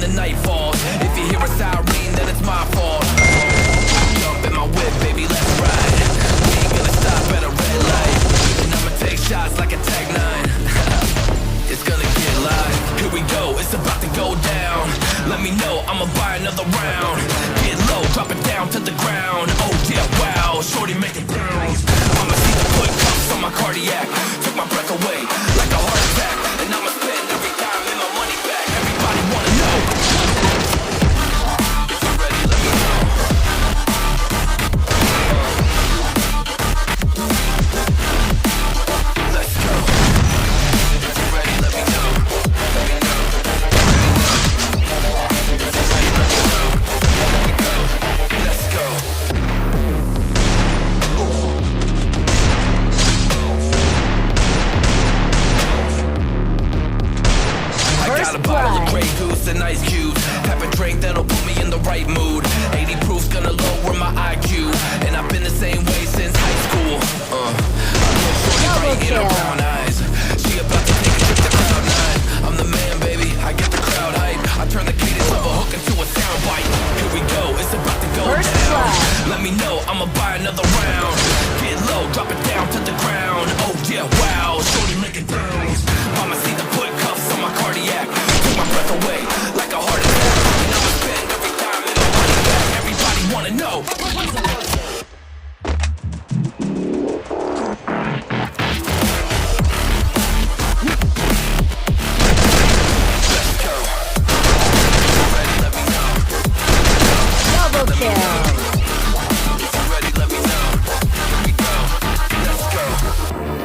when the night falls. If you hear a siren, then it's my fault. Jump in my whip, baby, let's ride. We ain't gonna stop at a red light. And I'ma take shots like a Tag 9. It's gonna get live. Here we go, it's about to go down. Let me know, I'ma buy another round. Get low, drop it down to the ground. Oh yeah, wow, shorty make it bounce. I'ma see the foot cuffs on my cardiac. Took my breath away like a heart attack. And I'ma spend every dime and my money back. Everybody wanna know. If you're ready, let me know. Let's go. If you're ready, let me know. Let me know. If you're ready, let me know. Let me go. Let's go. I got a bottle of Grey Goose and ice cubes. Have a drink that'll put me in the right mood. 80 proof's gonna lower my IQ. And I've been the same way since high school. I look shorty great in her brown eyes.